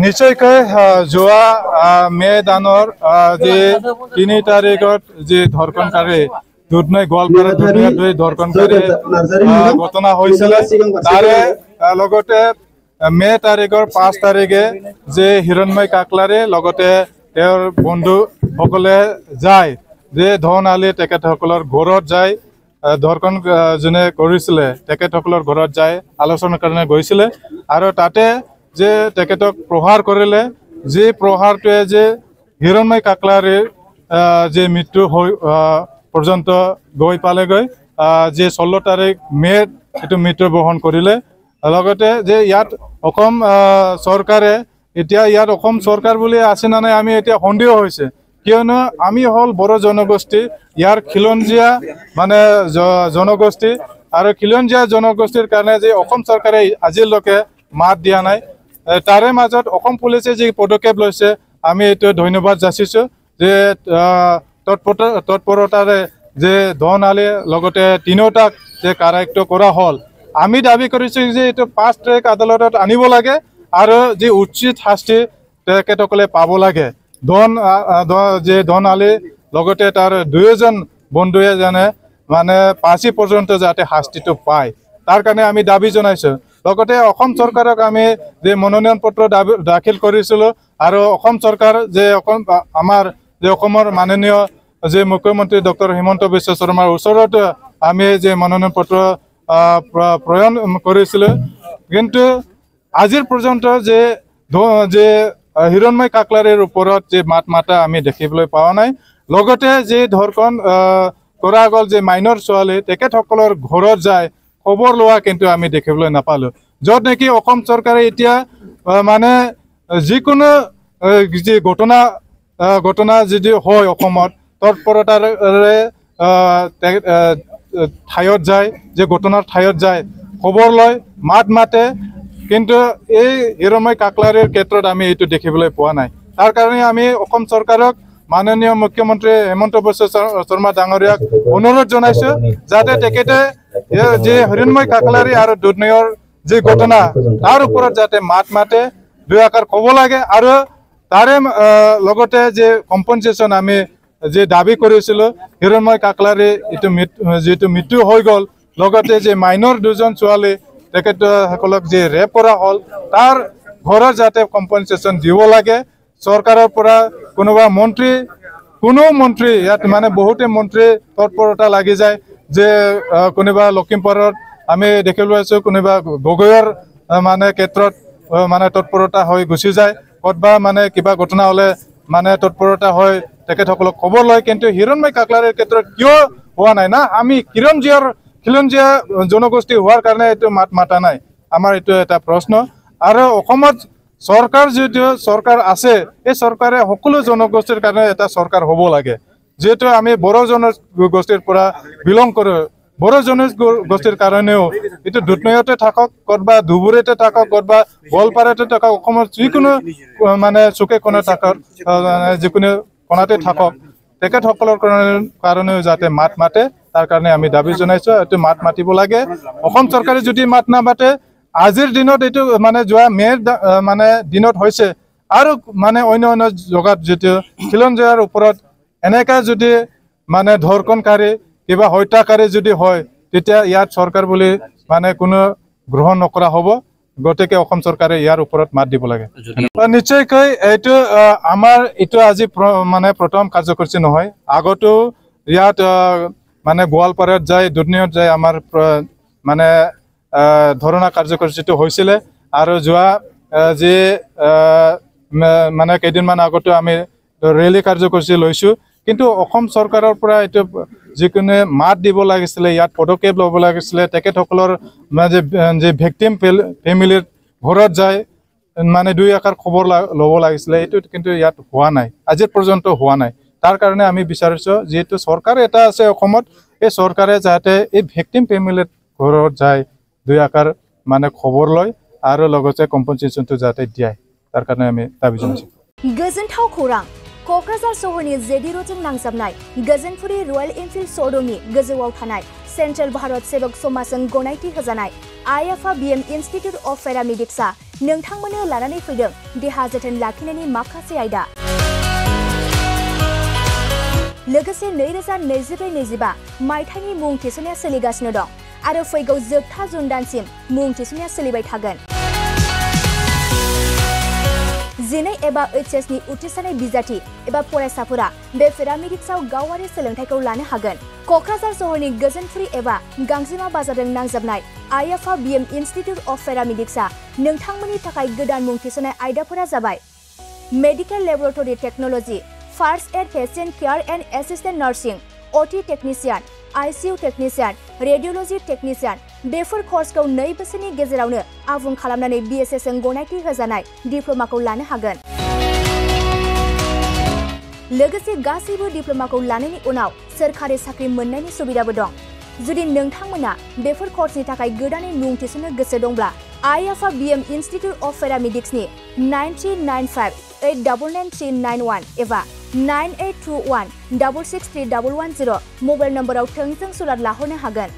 নিশ্চয়কৈ যোৱা মে দানৰ যে 3 তাৰিখত যে ধৰ্ষণকাৰী দুধনৈ গোৱালপাৰা দুধনৈ ধৰ্ষণকাৰী ঘটনা হৈছিল তাৰে লগতে মে তাৰিখৰ 5 তাৰিখে যে হিৰণময় কাকলাৰে লগতে তেওঁৰ বন্ধু সকলে যায় যে ধন আলী তেখেতসকলৰ ঘৰত যায় ধৰ্ষণ যোনে কৰিছিলে তেখেতসকলৰ ঘৰত যায় আলোচনাৰ কাৰণে গৈছিলে আৰু তাতে যে তেখেতক প্ৰহাৰ কৰিলে যে প্ৰহাৰটোৱে যে হিৰণময় কাকলাৰীৰ যে মৃত্যু হৈ পৰ্যন্ত গৈ পালেগৈ যে 16 তাৰিখ মে এটো মৃত্যু বহন কৰিলে লগতে যে ইয়াত অসম চৰকাৰে এতিয়া ইয়াত অসম চৰকাৰ বুলি আছে না নাই আমি এতিয়া সন্দেহ হৈছে কিয়নো আমি হল বড় জনগোষ্ঠী ইয়াৰ খিলঞ্জীয়া মানে জনগোষ্ঠী আৰু খিলঞ্জীয়া জনগোষ্ঠীৰ কাৰণে যে অসম চৰকাৰে আজিলৈকে মাত দিয়া নাই তাৰে মাজত অসম পুলিচে যে পদক্ষেপ লৈছে আমি এটো ধন্যবাদ যাচিছো যে তৎপৰতাৰে যে ধন আলী লগতে তিনিওটাক যে কাৰায়ত্ব কৰা হল আমি দাবী কৰিছো যে এটো 5 ট্ৰেক আদালতত আনিব লাগে আৰু যে উচিত শাস্তি তেখেতসকলে পাব লাগে ধন আলী লগতে তাৰ দুয়োজন বন্ধুৱে জানে মানে 5 পৰ্যন্ত যাতে শাস্তিটো পায় তাৰ কাৰণে আমি দাবী জনাইছো লগতে অসম চৰকাৰক আমি যে মনোনয়ন পত্ৰ দাখিল কৰিছিল আৰু অসম চৰকাৰ যে আমাৰ যে অসমৰ মাননীয় যে মুখ্যমন্ত্ৰী ডক্টৰ হিমন্ত বিশ্ব শৰ্মাৰ ওচৰত আমি যে মনোনয়ন পত্ৰ প্ৰদান কৰিছিল কিন্তু আজিৰ পৰ্যন্ত যে হিৰণময় কাকলাৰীৰ ওপৰত যে মাত মাতা আমি দেখিবলৈ পোৱা নাই লগতে যে ধৰ্ষণ কৰা গল যে মাইনৰ ছোৱালী তেখেতসকলৰ ঘৰত যায় খবৰ লোৱা কিন্তু আমি দেখিবলৈ নাপালো যত নেকি অসম চৰকাৰে এতিয়া মানে যিকোনো যে ঘটনা যদি হয় অসমত তৎপৰতাৰে ঠাইত যায় যে ঘটনাৰ ঠাইত যায় খবৰ লয় মাত মাতে কিন্তু এই হিৰণময় কাকলাৰীৰ ক্ষেত্ৰত আমি এইটো দেখিবলৈ পোৱা নাই তাৰ কাৰণে আমি অসম চৰকাৰক মাননীয় মুখ্যমন্ত্ৰী হিমন্ত বিশ্ব শৰ্মা ডাঙৰীয়াক অনুৰোধ জনাইছো যাতে তেখেতে যে হিৰণময় কাকলাৰী আৰু দুধনৈৰ যে ঘটনা তাৰ ওপৰত যাতে মাত মাতে দুই আকাৰ ক'ব লাগে আৰু তাৰে লগতে যে কম্পনসেশন আমি যে দাবী কৰিছিল হিৰণময় কাকলাৰী যেটো মৃত্যু হৈ গল লগতে যে মাইনৰ দুজন ছোৱালী তেখেতসকলক যে ৰেপ কৰা হল তাৰ ঘৰৰ যাতে কম্পনসেশন দিব লাগে চৰকাৰৰ পৰা কোনো মন্ত্ৰী ইয়াত মানে বহুতে মন্ত্ৰী তৎপৰতা লাগি যায় যে কোনোবা লখিমপুৰত আমি দেখিবলৈ আছো কোনোবা গগৈৰ মানে ক্ষেত্ৰত মানে তৎপৰতা হৈ গুচি যায় কতবা মানে কিবা ঘটনা হলে মানে তৎপৰতা হৈ তেখেতসকলক খবৰ লয় কিন্তু হিৰণময় কাকলাৰীৰ ক্ষেত্ৰত কিয় হোৱা নাই না আমি খিলঞ্জীয়া জনগোষ্ঠী হোৱাৰ কাৰণে এইটো মাত মাতা নাই আমাৰ এইটো এটা প্ৰশ্ন আৰু অসমত চৰকাৰ যেটো চৰকাৰ আছে এই চৰকাৰে সকলো জনগোষ্ঠীৰ কাৰণে এটা চৰকাৰ হ'ব লাগে যেটো আমি বড় জনগোষ্ঠীৰ পৰা বিলং কৰো বড় জনগোষ্ঠীৰ কাৰণেও এটো দুধনৈতে থাকক কতবা ধুবুৰীতে থাকক কতবা গোৱালপাৰাতে থাকক অসমৰ যিকোনো মানে চুকে কোণে থাকক যিকোনো কোণাতে থাকক তেখেতসকলৰ কাৰণেও যাতে মাত মাতে তাৰ কাৰণে আমি দাবী জনাইছো এটো মাত মাতিব লাগে অসম চৰকাৰে যদি মাত নামাতে আজিৰ দিনত এটো মানে যোৱা মে মানে দিনত হৈছে আৰু মানে অন্য জগাত যেটো খিলঞ্জীয়াৰ ওপৰত এনেকা যদি মানে ধৰ্ষণকাৰী কিবা হত্যাকাৰী যদি হয় তেতিয়া ইয়াত চৰকাৰ বুলি মানে কোনো গ্ৰহণ নকৰা হ'ব গতিকে অসম চৰকাৰে ইয়াৰ ওপৰত মাত দিব লাগে নিশ্চয়কৈ এইটো আমাৰ এইটো আজি মানে প্ৰথম কাৰ্যসূচী নহয় আগতো ইয়াত মানে গোৱালপাৰাত যায় দুধনৈত যায় আমাৰ মানে ধৰণা কাৰ্যসূচীটো হৈছিলে আৰু যোৱা যে মানে কেইদিনমান আগতো আমি ৰেলী কাৰ্যসূচী লৈছো কিন্তু অসম চৰকাৰৰ পৰা এইটো যিকোনো মাত দিব লাগিছিলে ইয়াত পদক্ষেপ ল'ব লাগিছিলে তেখেতসকলৰ যে ভিকটিম ফেমিলিৰ ঘৰত যায় মানে দুই আকাৰ খবৰ ল'ব লাগিছিলে এইটো কিন্তু ইয়াত হোৱা নাই আজি পৰ্যন্ত হোৱা নাই তাৰ কাৰণে আমি বিচাৰিছো যেটো চৰকাৰ এটা আছে অসমত এই চৰকাৰে যাতে এই ভিকটিম ফেমিলিৰ ঘৰত যায় দুই আকাৰ মানে খবৰ লয় আৰু লগতে কম্পনসেশনটো যাতে দিয়ে তাৰ কাৰণে আমি দাবী জনাইছো गोजोनथाव खौरां क'क्राझार सहरनि जेडि र'डजों नांजाबनाय गोजोनपुरि रयेल एनफिल्ड श'रुमनि गोजौआव थानाय सेंट्रल भारत सेवक समाजजों गनायथि होजानाय आइएफआ बीएम इन्स्टिट्यूट अफ पेरामेडिक्सआ नोंथांमोननो लानानै फैदों देहा जोथोन लाखिनायनि माखासे आयदा। लोगोसे 2024-25 मायथाइनि मुं थिसननाया सोलिगासिनो दं आरो फैगौ जोबथा जुन दानसिम मुं थिसननाया सोलिबाय थागोन। 12 एबा एचएस नि उथ्रिसारनाय बिजाथि एबा फरायसाफोरा बे पेरामेडिक्सआव गावारि सोलोंथायखौ लानो हागोन। क'क्राझार सहरनि गोजोनफुरि एबा गांजेमा बाजारजों नांजाबनाय आइएफआ बीएम इन्स्टिट्यूट अफ पेरामेडिक्सआ नोंथांमोननि थाखाय गोदान मुं थिसननाय आयदाफोरा जाबाय medical laboratory technology, first aid patient care and assistant nursing, OT technician, ICU technician, radiology technician. Before कर्सखौ 2 बोसोरनि गेजेरावनो आबुं खालामनानै बीएसएस जों गनायथि होजानाय डिप्ल'माखौ लानो हागोन। लोगोसे गासैबो डिप्ल'माखौ लानायनि उनाव सोरखारि साख्रि मोननायनि सुबिदाबो दं। जुदि नोंथांमोना बेफोर कर्सनि थाखाय गोदानै मुं थिसननो गोसो दंब्ला आइएफआ बीएम इन्स्टिट्यूट अफ पेरामेडिक्सनि 9395899391 एबा 9821663110 मबाइल नम्बराव थोंजों सुलाद लाहरनो हागोन।